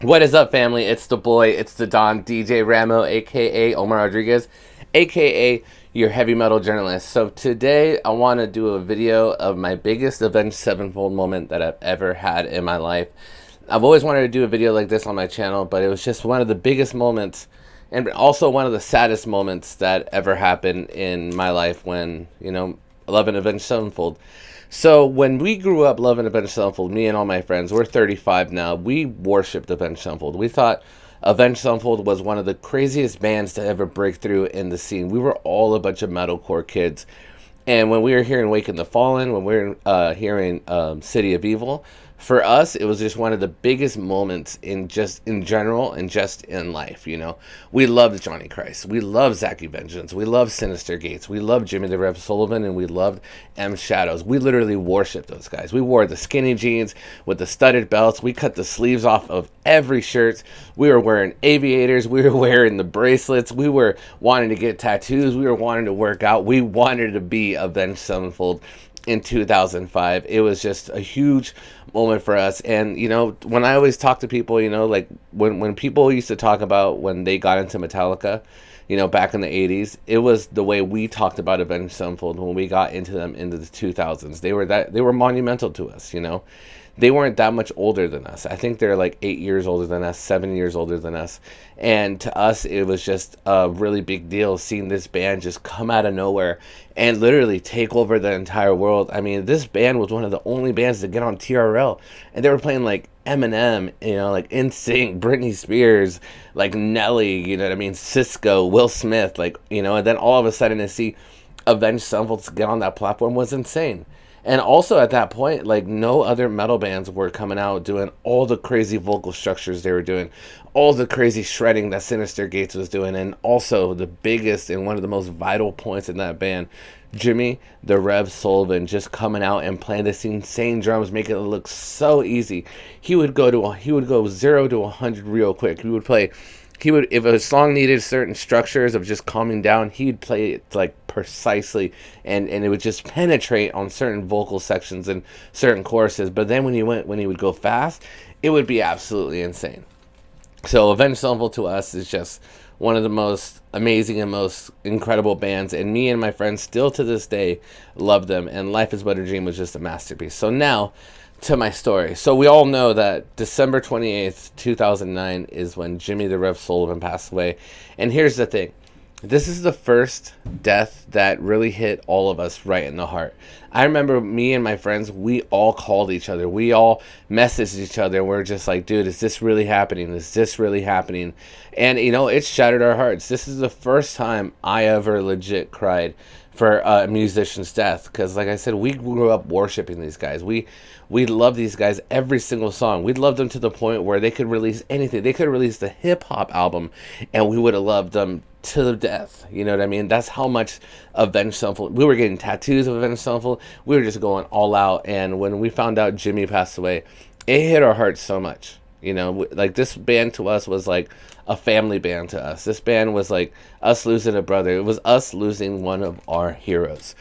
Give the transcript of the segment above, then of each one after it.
What is up, family? It's the boy, it's the Don, DJ Ramo, aka Omar Rodriguez, aka your heavy metal journalist. So today I want to do a video of my biggest Avenged Sevenfold moment that I've ever had in my life. I've always wanted to do a video like this on my channel, but it was just one of the biggest moments and also one of the saddest moments that ever happened in my life when, loving Avenged Sevenfold. So when we grew up loving Avenged Sevenfold, me and all my friends, we're 35 now, we worshipped Avenged Sevenfold. We thought Avenged Sevenfold was one of the craziest bands to ever break through in the scene. We were all a bunch of metalcore kids. And when we were hearing Wake in the Fallen, when we were hearing City of Evil, for us, it was just one of the biggest moments in general and just in life. We loved Johnny Christ, we loved Zachy Vengeance, we loved Sinister Gates, we loved Jimmy the Rev Sullivan, and we loved M.shadows. We literally worshipped those guys. We wore the skinny jeans with the studded belts. We cut the sleeves off of every shirt. We were wearing aviators. We were wearing the bracelets. We were wanting to get tattoos. We were wanting to work out. We wanted to be Avenged Sevenfold in 2005. It was just a huge moment for us. And when I always talk to people, like when people used to talk about when they got into Metallica, back in the 80s, it was the way we talked about Avenged Sevenfold when we got into them into the 2000s. They were monumental to us. They weren't that much older than us. I think they're like 8 years older than us, 7 years older than us. And to us, it was just a really big deal seeing this band just come out of nowhere and literally take over the entire world. I mean, this band was one of the only bands to get on TRL, and they were playing like Eminem, like NSYNC, Britney Spears, like Nelly, you know what I mean, Cisco, Will Smith, and then all of a sudden to see Avenged Sevenfold get on that platform was insane. And also at that point, like no other metal bands were coming out doing all the crazy vocal structures they were doing, all the crazy shredding that Sinister Gates was doing, and also the biggest and one of the most vital points in that band, Jimmy the Rev Sullivan, just coming out and playing this insane drums, making it look so easy. He would go 0 to 100 real quick. He would, if a song needed certain structures of just calming down, he'd play it like precisely, and it would just penetrate on certain vocal sections and certain choruses. But then when he would go fast, it would be absolutely insane. So Avenged Sevenfold to us is just one of the most amazing and most incredible bands, and me and my friends still to this day love them, and Life is But a Dream was just a masterpiece. So now to my story. So we all know that December 28th, 2009 is when Jimmy the Rev Sullivan passed away. And here's the thing. This is the first death that really hit all of us right in the heart. I remember me and my friends, we all called each other. We all messaged each other, and we're just like, dude, is this really happening? Is this really happening? And, it shattered our hearts. This is the first time I ever legit cried for a musician's death, because like I said, we grew up worshiping these guys. We love these guys, every single song. We loved them to the point where they could release anything. They could release the hip hop album and we would have loved them to the death. You know what I mean? That's how much Avenged Sevenfold. We were getting tattoos of Avenged Sevenfold. We were just going all out. And when we found out Jimmy passed away, it hit our hearts so much. Like this band to us was like a family band to us. This band was like us losing a brother. It was us losing one of our heroes.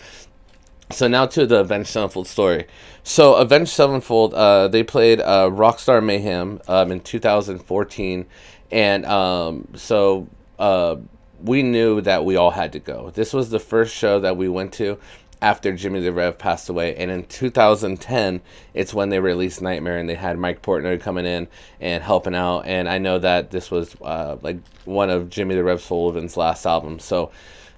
So now to the Avenged Sevenfold story. So Avenged Sevenfold, they played Rockstar Mayhem in 2014, and we knew that we all had to go. This was the first show that we went to after Jimmy the Rev passed away, and in 2010, it's when they released Nightmare, and they had Mike Portnoy coming in and helping out, and I know that this was like one of Jimmy the Rev Sullivan's last albums, so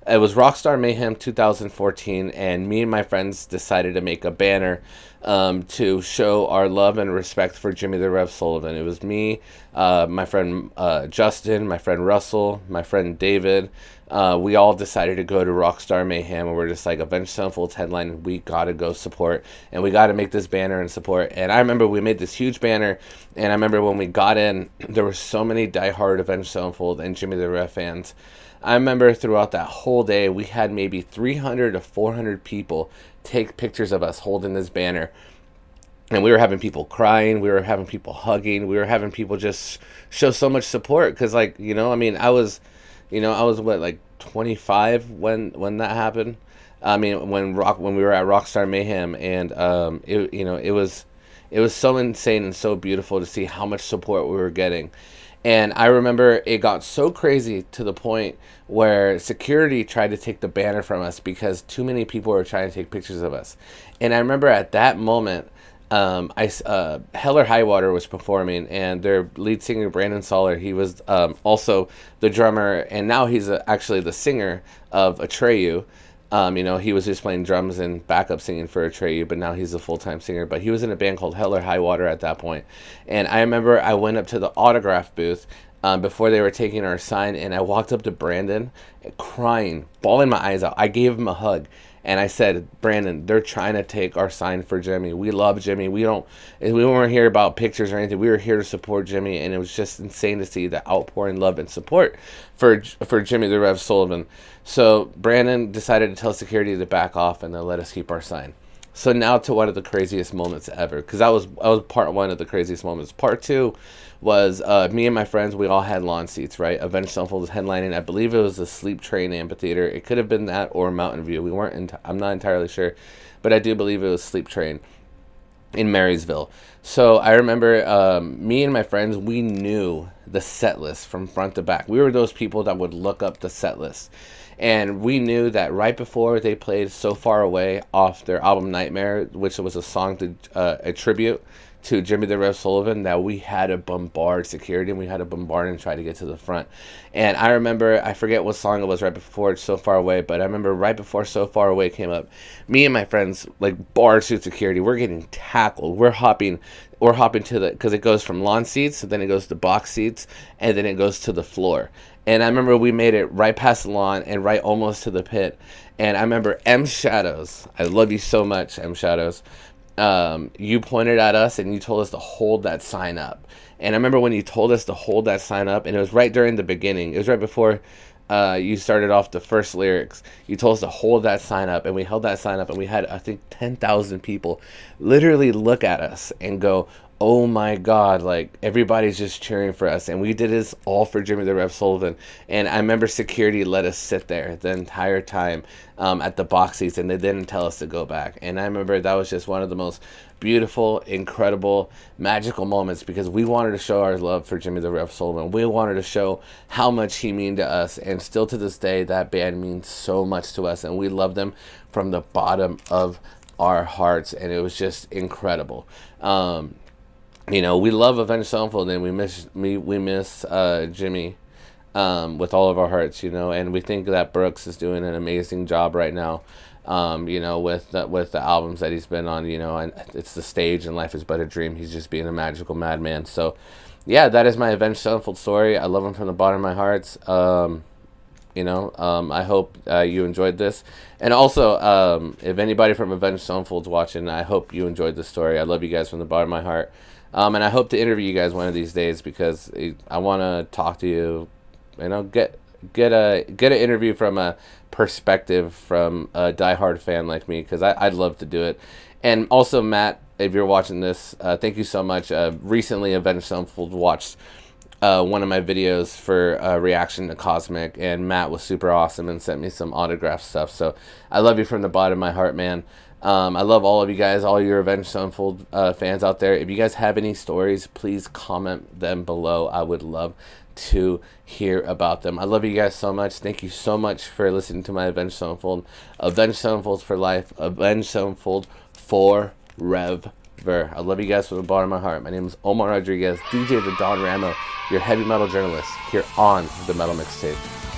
it was Rockstar Mayhem 2014, and me and my friends decided to make a banner to show our love and respect for Jimmy the Rev Sullivan. It was me, my friend Justin, my friend Russell, my friend David. We all decided to go to Rockstar Mayhem, and we're just like, Avenged Sevenfold's headline, we gotta go support, and we gotta make this banner and support. And I remember we made this huge banner, and I remember when we got in, there were so many diehard Avenged Sevenfold and Jimmy the Rev fans. I remember throughout that whole day, we had maybe 300 to 400 people take pictures of us holding this banner. And we were having people crying. We were having people hugging. We were having people just show so much support. Because, I mean, I was what, like 25 when that happened. I mean, when we were at Rockstar Mayhem. And, It was so insane and so beautiful to see how much support we were getting. And I remember it got so crazy to the point where security tried to take the banner from us because too many people were trying to take pictures of us. And I remember at that moment, Hell or High Water was performing, and their lead singer Brandon Soller, he was also the drummer, and now he's actually the singer of Atreyu. You know, he was just playing drums and backup singing for Atreyu, but now he's a full-time singer. But he was in a band called Hell or High Water at that point. And I remember I went up to the autograph booth before they were taking our sign, and I walked up to Brandon crying, bawling my eyes out. I gave him a hug. And I said, Brandon, they're trying to take our sign for Jimmy. We love Jimmy. We weren't here about pictures or anything. We were here to support Jimmy, and it was just insane to see the outpouring love and support for Jimmy the Rev Sullivan. So Brandon decided to tell security to back off and to let us keep our sign. So now to one of the craziest moments ever, because that was part one of the craziest moments. Part two was me and my friends. We all had lawn seats, right? Avenged Sevenfold was headlining. I believe it was the Sleep Train Amphitheater. It could have been that or Mountain View. We weren't. I'm not entirely sure, but I do believe it was Sleep Train in Marysville. So I remember me and my friends, we knew the set list from front to back. We were those people that would look up the set list. And we knew that right before they played So Far Away off their album Nightmare, which was a song to a tribute to Jimmy the Rev Sullivan, that we had to bombard security and we had to bombard and try to get to the front. And I remember, I forget what song it was right before So Far Away, but I remember right before So Far Away came up, me and my friends like barred through security. We're getting tackled. We're hopping to the, because it goes from lawn seats, then it goes to box seats, and then it goes to the floor. And I remember we made it right past the lawn and right almost to the pit. And I remember M.shadows. I love you so much, M.shadows. You pointed at us and you told us to hold that sign up. And I remember when you told us to hold that sign up, and it was right during the beginning. It was right before you started off the first lyrics. You told us to hold that sign up, and we held that sign up, and we had, I think, 10,000 people literally look at us and go, oh my God, like everybody's just cheering for us. And we did this all for Jimmy the Rev Sullivan. And I remember security let us sit there the entire time at the box seats, and they didn't tell us to go back. And I remember that was just one of the most beautiful, incredible, magical moments, because we wanted to show our love for Jimmy the Rev Sullivan. We wanted to show how much he meant to us. And still to this day, that band means so much to us, and we love them from the bottom of our hearts. And it was just incredible. You know, we love Avenged Sevenfold, and we miss Jimmy with all of our hearts, you know, and we think that Brooks is doing an amazing job right now, you know, with the albums that he's been on, you know, and it's The Stage and Life is But a Dream. He's just being a magical madman. So, yeah, that is my Avenged Sevenfold story. I love him from the bottom of my heart. You know, I hope you enjoyed this. And also, if anybody from Avenged Sevenfold's watching, I hope you enjoyed this story. I love you guys from the bottom of my heart. And I hope to interview you guys one of these days, because I want to talk to you, you know, get an interview from a perspective from a diehard fan like me, because I'd love to do it. And also, Matt, if you're watching this, thank you so much. Recently, Avenged Sevenfold watched one of my videos for reaction to Cosmic, and Matt was super awesome and sent me some autograph stuff. So I love you from the bottom of my heart, man. I love all of you guys, all your Avenged Sevenfold fans out there. If you guys have any stories, please comment them below. I would love to hear about them. I love you guys so much. Thank you so much for listening to my Avenged Sevenfold. Avenged Sevenfold for life. Avenged Sevenfold forever. I love you guys from the bottom of my heart. My name is Omar Rodriguez, DJ the Don Ramo, your heavy metal journalist here on the Metal Mixtape.